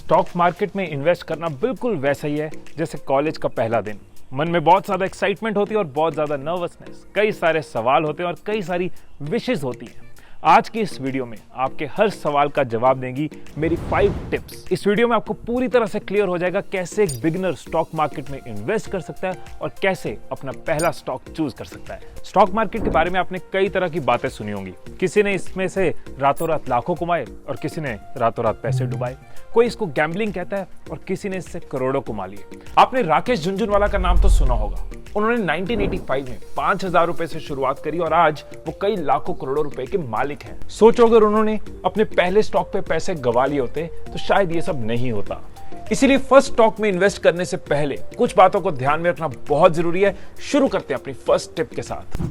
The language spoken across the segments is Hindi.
स्टॉक मार्केट में इन्वेस्ट करना बिल्कुल वैसा ही है जैसे कॉलेज का पहला दिन। मन में बहुत ज्यादा एक्साइटमेंट होती है और बहुत ज्यादा नर्वसनेस, कई सारे सवाल होते हैं और कई सारी विशेष होती हैं। आज की इस वीडियो में आपके हर सवाल का जवाब देंगी मेरी 5 टिप्स। इस वीडियो में आपको पूरी तरह से क्लियर हो जाएगा कैसे एक बिगिनर स्टॉक मार्केट में इन्वेस्ट कर सकता है और कैसे अपना पहला स्टॉक चूज कर सकता है। स्टॉक मार्केट के बारे में आपने कई तरह की बातें सुनी होंगी। किसी ने इसमें से रातों रात लाखों कमाए और किसी ने रातों रात पैसे डुबाए। कोई इसको गैम्बलिंग कहता है और किसी ने इससे करोड़ों कमा लिए। आपने राकेश झुनझुनवाला का नाम तो सुना होगा। उन्होंने 1985 में 5,000 रुपए से शुरुआत करी और आज वो कई लाखों करोड़ों रुपए के मालिक हैं। सोचो अगर उन्होंने अपने पहले स्टॉक पे पैसे गवा लिए होते तो शायद ये सब नहीं होता। इसीलिए फर्स्ट स्टॉक में इन्वेस्ट करने से पहले कुछ बातों को ध्यान में रखना बहुत जरूरी है। शुरू करते हैं अपनी फर्स्ट टिप के साथ।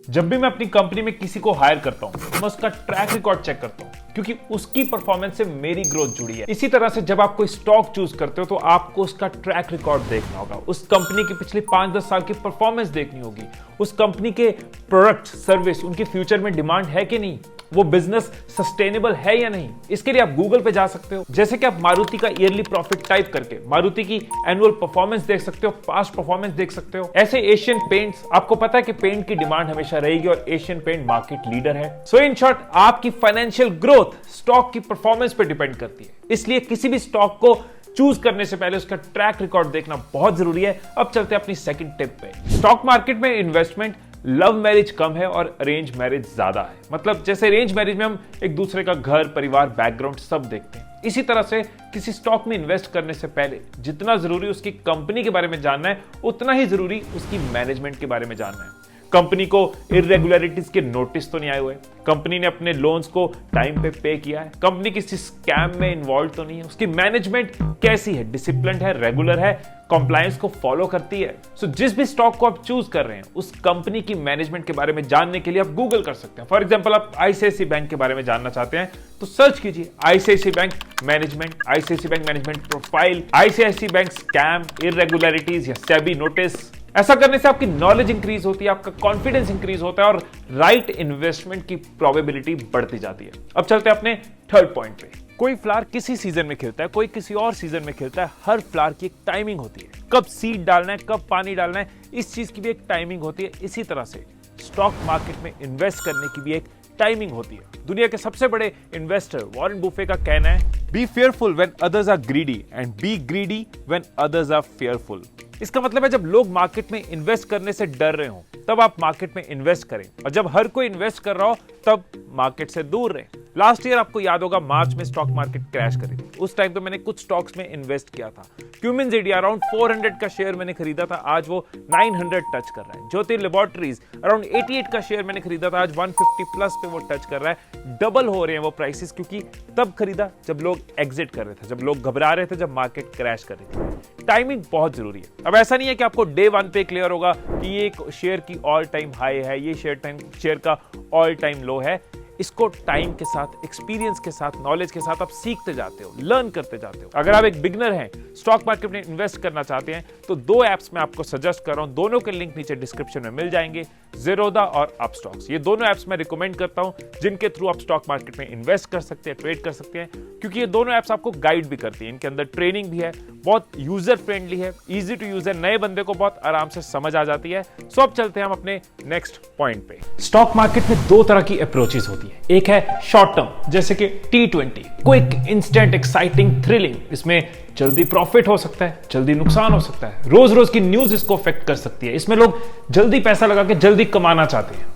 जब भी मैं अपनी कंपनी में किसी को हायर करता हूं तो मैं उसका ट्रैक रिकॉर्ड चेक करता हूं क्योंकि उसकी परफॉर्मेंस से मेरी ग्रोथ जुड़ी है। इसी तरह से जब आप कोई स्टॉक चूज करते हो तो आपको उसका ट्रैक रिकॉर्ड देखना होगा, उस कंपनी की पिछले 5-10 साल की परफॉर्मेंस देखनी होगी, उस कंपनी के प्रोडक्ट सर्विस उनकी फ्यूचर में डिमांड है कि नहीं, वो बिजनेस सस्टेनेबल है या नहीं। इसके लिए आप गूगल पे जा सकते हो, जैसे कि आप मारुति का ईयरली प्रॉफिट टाइप करके मारुति की एनुअल परफॉर्मेंस देख सकते हो, पास्ट परफॉर्मेंस देख सकते हो। ऐसे एशियन पेंट्स, आपको पता है कि पेंट की डिमांड हमेशा रहेगी और एशियन पेंट मार्केट लीडर है। सो इन शॉर्ट आपकी फाइनेंशियल ग्रोथ स्टॉक की परफॉर्मेंस पे डिपेंड करती है। इसलिए किसी भी स्टॉक को चूज करने से पहले उसका ट्रैक रिकॉर्ड देखना बहुत जरूरी है। अब चलते हैं अपनी सेकंड टिप पे। स्टॉक मार्केट में इन्वेस्टमेंट लव मैरिज कम है और अरेंज मैरिज ज्यादा है। मतलब जैसे अरेंज मैरिज में हम एक दूसरे का घर, परिवार, बैकग्राउंड सब देखते हैं, इसी तरह से किसी स्टॉक में इन्वेस्ट करने से पहले जितना जरूरी उसकी कंपनी के बारे में जानना है उतना ही जरूरी उसकी मैनेजमेंट के बारे में जानना है। कंपनी को इरेगुलरिटीज के नोटिस तो नहीं आए हुए, कंपनी ने अपने लोन्स को टाइम पे पे किया है, कंपनी किसी स्कैम में इन्वॉल्व तो नहीं है, उसकी मैनेजमेंट कैसी है, डिसिप्लिन है, रेगुलर है, कंप्लायंस को फॉलो करती है। सो जिस भी स्टॉक को आप चूज कर रहे हैं उस कंपनी की मैनेजमेंट के बारे में जानने के लिए आप गूगल कर सकते हैं। फॉर एग्जांपल आप आईसीआईसीआई बैंक के बारे में जानना चाहते हैं तो सर्च कीजिए ICICI bank management, ICICI bank management profile, ICICI bank scam, irregularities या सेबी नोटिस। ऐसा करने से आपकी नॉलेज इंक्रीज होती है, आपका कॉन्फिडेंस इंक्रीज होता है और राइट इन्वेस्टमेंट की प्रोबेबिलिटी बढ़ती जाती है। अब चलते हैं अपने थर्ड पॉइंट पे। कोई फ्लावर किसी सीजन में खिलता है, कोई किसी और सीजन में खिलता है। हर फ्लावर की एक टाइमिंग होती है, कब सीड डालना है, कब पानी डालना है, इस चीज की भी एक टाइमिंग होती है। इसी तरह से स्टॉक मार्केट में इन्वेस्ट करने की भी एक टाइमिंग होती है। दुनिया के सबसे बड़े इन्वेस्टर वॉरेन बुफे का कहना है, be fearful when others are greedy and be greedy when others are fearful. इसका मतलब है जब लोग मार्केट में इन्वेस्ट करने से डर रहे हो तब आप मार्केट में इन्वेस्ट करें और जब हर कोई इन्वेस्ट कर रहा हो तब मार्केट से दूर रहें। लास्ट ईयर आपको याद होगा मार्च में स्टॉक मार्केट क्रैश करी थी। उस टाइम तो मैंने कुछ स्टॉक्स में इन्वेस्ट किया था। क्यूमिन जेडी अराउंड 400 का शेयर मैंने खरीदा था, आज वो 900 टच कर रहा है। ज्योति लैबोरेटरीज अराउंड 88 का शेयर मैंने खरीदा था, आज 150 प्लस पे वो टच कर रहा है। डबल हो रहे हैं वो प्राइसेस, क्योंकि तब खरीदा जब लोग एग्जिट कर रहे थे, जब लोग घबरा रहे थे, जब मार्केट क्रैश कर रही थी। टाइमिंग बहुत जरूरी है। अब ऐसा नहीं है कि आपको डे 1 पे क्लियर होगा कि ये शेयर की ऑल टाइम हाई है, ये शेयर का ऑल टाइम लो है। इसको टाइम के साथ, एक्सपीरियंस के साथ, नॉलेज के साथ आप सीखते जाते हो, लर्न करते जाते हो। अगर आप एक बिगिनर हैं, स्टॉक मार्केट में इन्वेस्ट करना चाहते हैं तो 2 ऐप्स मैं आपको सजेस्ट कर रहा हूं। दोनों के लिंक नीचे डिस्क्रिप्शन में मिल जाएंगे, ज़ीरोधा और अपस्टॉक्स। ये दोनों ऐप्स मैं रिकमेंड करता हूं जिनके थ्रू आप स्टॉक मार्केट में इन्वेस्ट कर सकते हैं, ट्रेड कर सकते हैं, क्योंकि ये दोनों ऐप्स आपको गाइड भी करती हैं। इनके अंदर ट्रेनिंग भी है, बहुत यूजर फ्रेंडली है, इजी टू यूज है, नए बंदे को बहुत आराम से समझ आ जाती है। सो अब चलते हैं हम अपने नेक्स्ट पॉइंट पे। स्टॉक मार्केट में 2 तरह की अप्रोचेस होती है। एक है शॉर्ट टर्म, जैसे कि T20, quick, instant, exciting, thrilling. इसमें जल्दी प्रॉफिट हो सकता है, जल्दी नुकसान हो सकता है, रोज रोज की न्यूज इसको अफेक्ट कर सकती है। इसमें लोग जल्दी पैसा लगा के जल्दी कमाना चाहते हैं।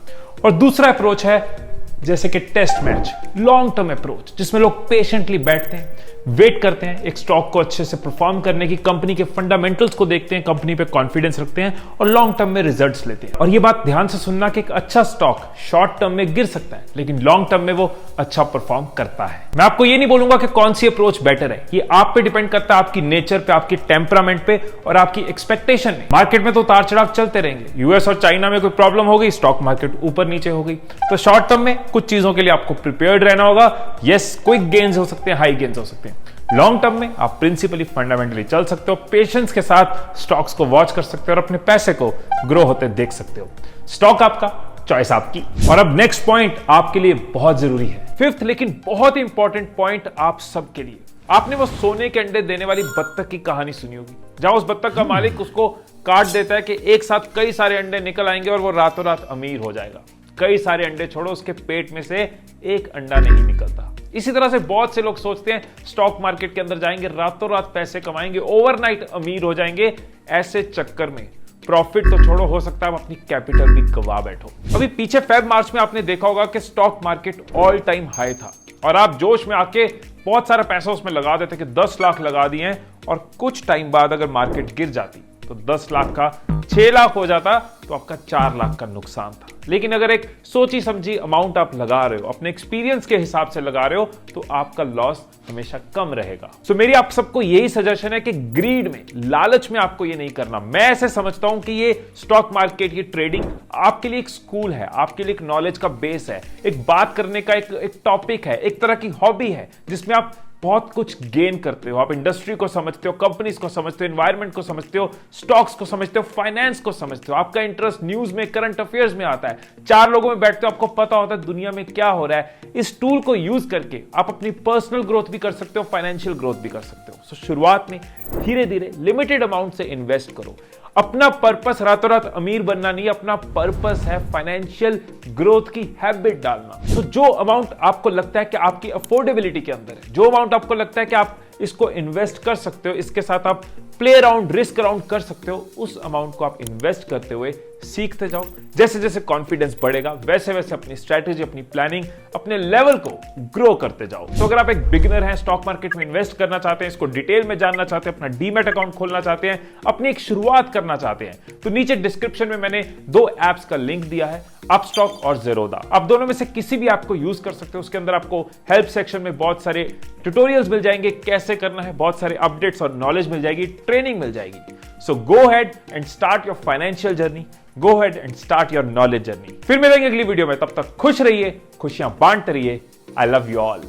और दूसरा अप्रोच है जैसे कि test match, long term approach, जिसमें लोग पेशेंटली बैठते हैं, वेट करते हैं एक स्टॉक को अच्छे से परफॉर्म करने की, कंपनी के फंडामेंटल्स को देखते हैं, कंपनी पे कॉन्फिडेंस रखते हैं और लॉन्ग टर्म में रिजल्ट्स लेते हैं। और ये बात ध्यान से सुनना कि एक अच्छा स्टॉक शॉर्ट टर्म में गिर सकता है लेकिन लॉन्ग टर्म में वो अच्छा परफॉर्म करता है। मैं आपको ये नहीं बोलूंगा कि कौन सी अप्रोच बेटर है, ये आप पे डिपेंड करता है, आपकी नेचर पे, आपकी टेम्परामेंट पे और आपकी एक्सपेक्टेशन में। मार्केट में तो उतार चढ़ाव चलते रहेंगे। यूएस और चाइना में कोई प्रॉब्लम हो गई, स्टॉक मार्केट ऊपर नीचे हो गई। तो शॉर्ट टर्म में कुछ चीजों के लिए आपको प्रिपेयर्ड रहना होगा। यस, क्विक गेन्स हो सकते हैं, हाई गेन्स हो सकते हैं। लॉन्ग टर्म में आप प्रिंसिपली फंडामेंटली चल सकते हो, पेशेंस के साथ स्टॉक्स को वॉच कर सकते हो और अपने पैसे को ग्रो होते देख सकते हो। स्टॉक आपका चॉइस आपकी। और अब नेक्स्ट पॉइंट आपके लिए बहुत जरूरी है, फिफ्थ लेकिन बहुत ही इंपॉर्टेंट पॉइंट आप सबके लिए। आपने वो सोने के अंडे देने वाली बत्तख की कहानी सुनी होगी, जहां उस बत्तख का मालिक उसको काट देता है कि एक साथ कई सारे अंडे निकल आएंगे और वो रातों रात अमीर हो जाएगा। कई सारे अंडे छोड़ो, उसके पेट में से एक अंडा नहीं निकलता। इसी तरह से बहुत से लोग सोचते हैं स्टॉक मार्केट के अंदर जाएंगे, रातों रात पैसे कमाएंगे, ओवरनाइट अमीर हो जाएंगे। ऐसे चक्कर में प्रॉफिट तो छोड़ो, हो सकता है आप अपनी कैपिटल भी गवा बैठो। अभी पीछे फेब मार्च में आपने देखा होगा कि stock market all time high था और आप जोश में आके बहुत सारा पैसा उसमें लगा देते कि 10 लाख लगा दिए हैं, और कुछ टाइम बाद अगर मार्केट गिर जाती तो 10 लाख का 6 लाख हो जाता, तो आपका 4 लाख का नुकसान था। लेकिन अगर एक सोची समझी अमाउंट आप लगा रहे हो, अपने एक्सपीरियंस के हिसाब से लगा रहे हो, तो आपका लॉस हमेशा कम रहेगा। सो मेरी आप सबको यही सजेशन है कि ग्रीड में, लालच में आपको ये नहीं करना। मैं ऐसे समझता हूं कि ये स्टॉक मार्केट, ये ट्रेडिंग आपके लिए एक स्कूल है, आपके लिए एक नॉलेज का बेस है, एक बात करने का एक टॉपिक है, एक तरह की हॉबी है जिसमें आप बहुत कुछ गेन करते हो। आप इंडस्ट्री को समझते हो, कंपनीज को समझते हो, एनवायरनमेंट को समझते हो, स्टॉक्स को समझते हो, फाइनेंस को समझते हो। आपका इंटरेस्ट न्यूज में, करंट अफेयर्स में आता है। 4 लोगों में बैठते हो, आपको पता होता है दुनिया में क्या हो रहा है। इस टूल को यूज करके आप अपनी पर्सनल ग्रोथ भी कर सकते हो, फाइनेंशियल ग्रोथ भी कर सकते हो। सो शुरुआत में धीरे धीरे लिमिटेड अमाउंट से इन्वेस्ट करो। अपना पर्पस रातों रात अमीर बनना नहीं, अपना पर्पस है फाइनेंशियल ग्रोथ की हैबिट डालना। तो जो अमाउंट आपको लगता है कि आपकी अफोर्डेबिलिटी के अंदर है, जो अमाउंट आपको लगता है कि आप इसको इन्वेस्ट कर सकते हो, इसके साथ आप प्ले अराउंड, रिस्क अराउंड कर सकते हो, उस अमाउंट को आप इन्वेस्ट करते हुए सीखते जाओ। जैसे जैसे कॉन्फिडेंस बढ़ेगा, वैसे वैसे अपनी स्ट्रैटेजी, अपनी प्लानिंग, अपने लेवल को ग्रो करते जाओ। तो अगर आप एक बिगिनर हैं, स्टॉक मार्केट में इन्वेस्ट करना चाहते हैं, इसको डिटेल में जानना चाहते हैं, अपना डीमैट अकाउंट खोलना चाहते हैं, अपनी एक शुरुआत करना चाहते हैं, तो नीचे डिस्क्रिप्शन में मैंने 2 ऐप्स का लिंक दिया है, अपस्टॉक और ज़ेरोधा। आप दोनों में से किसी भी ऐप को यूज कर सकते हो। उसके अंदर आपको हेल्प सेक्शन में बहुत सारे ट्यूटोरियल्स मिल जाएंगे, कैसे करना है, बहुत सारे अपडेट्स और नॉलेज मिल जाएगी, ट्रेनिंग मिल जाएगी। So go ahead and start your financial journey, go ahead and start your knowledge journey. फिर मिलेंगे अगली वीडियो में, तब तक खुश रहिए, खुशियां बांटते रहिए। I love you all.